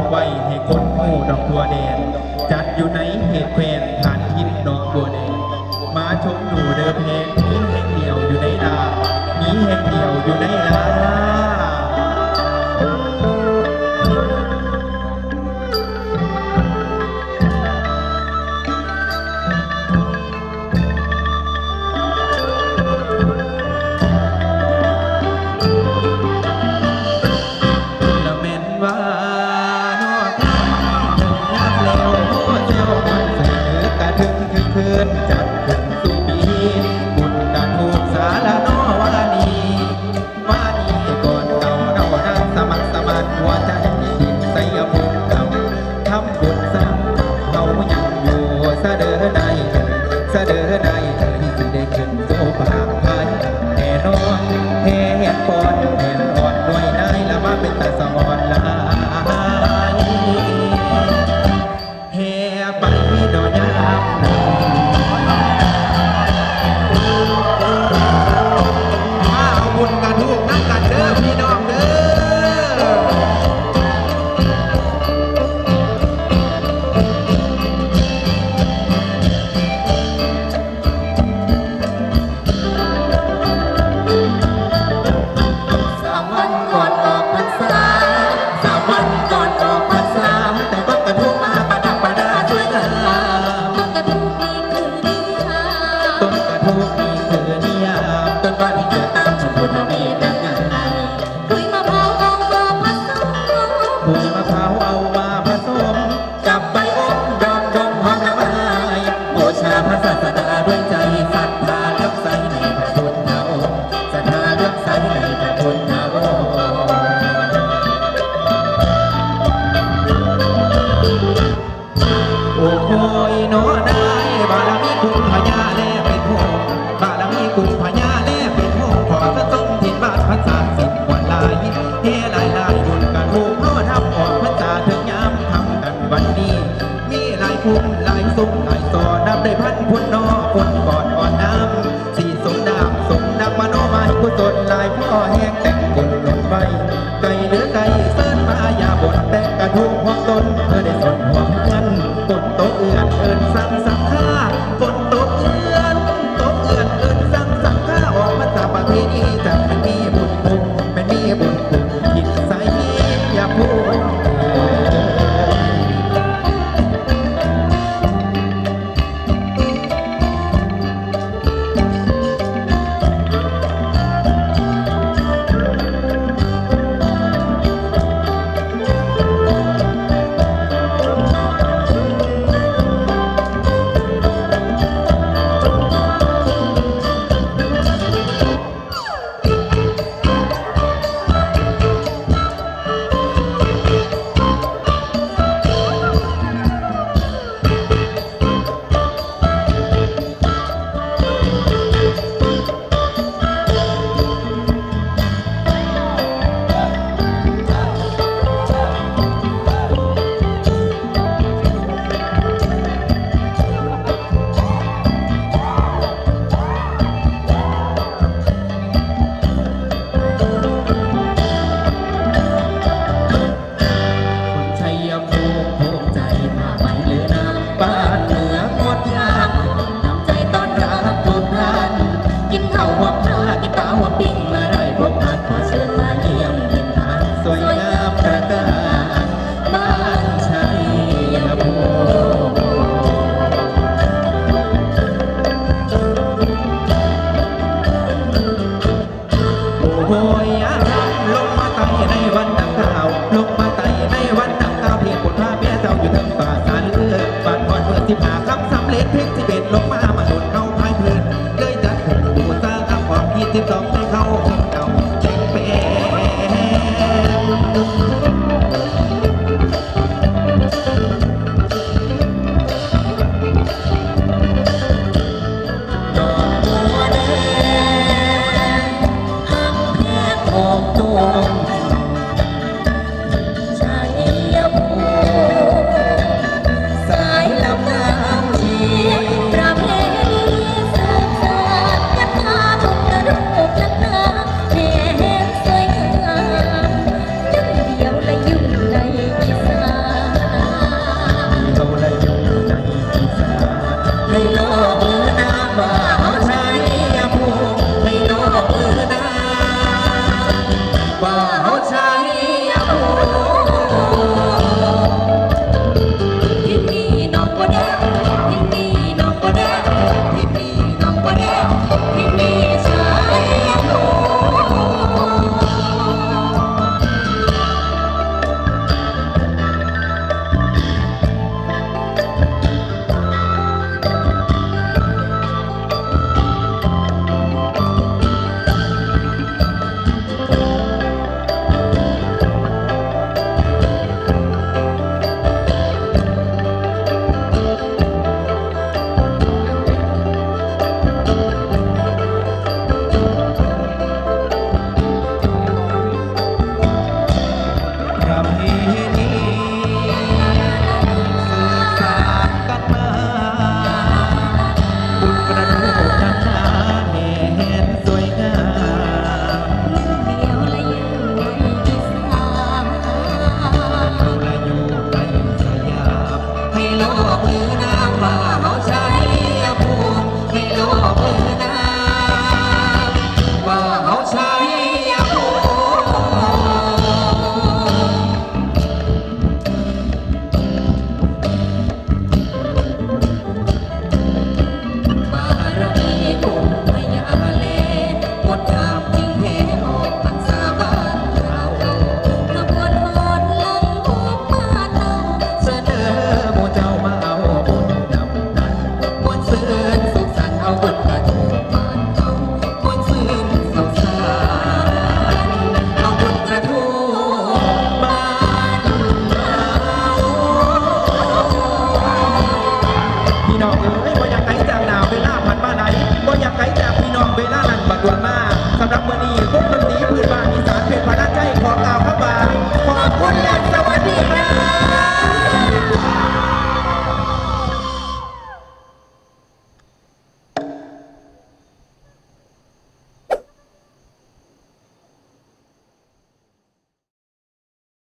ไว้ให้คนหูดอกบัวแดงจัดอยู่ในเหตุแควนฐานหินดอกบัวแดงมาชมดูเดิมเพลงมีแห่งเดียวอยู่ในลามีแห่งเดียวอยู่ในลาจัดขึ้นสู่ปีบุญกันถูกสาละนอวานีก่อนเก่าเน่านั่งสมัครสมานหัวใจดินใส่บุญเก่าทำบุญสร้างเขายังอยู่เสดอใดเสดอใดสิได้ขึ้นโซฟาพันแน่นอนแห่เห็นปอนแห่อ่อนด้วยได้ละมาเป็นตาสมอนลายแห่ไปดอกยามบุญกันทุกนักกันเด้อพี่น้องเด้อ3 วันก่อนออกพรรษา3 วันก่อนออกพรรษาแต่ก็กระทุกมาประดับประดาด้วยงามต้นกระทุกนี่คือนิยามต้นกระทุกนี่คือนิยามต้นว่าที่เกิดตามชมพูทวีเป็นยังไงคุยมะพร้าวเอามาผสมคุยมะพร้าวเอามาผสมกับใบอบดองดงหอมละไม้บูชาพระศาสดาด้วยใจศรัทธาเลื่อมใสในพระพุทธองค์ศรัทธาเลื่อมใสในพระพุทธองค์โอ้โหโนได้บารมีคุณพญาแลเป็นโฮบารมีคุณพญาแลเป็นโฮขอสะสมทินบาทภาษาสิบวันลายเฮลายลายบุญกันรูปโนทำออกภาษาถึงยามทำกันวันนี้มีหลายคุ้มหลายซุ้มหลายซอนับได้พันพุ่นนอคนก่อ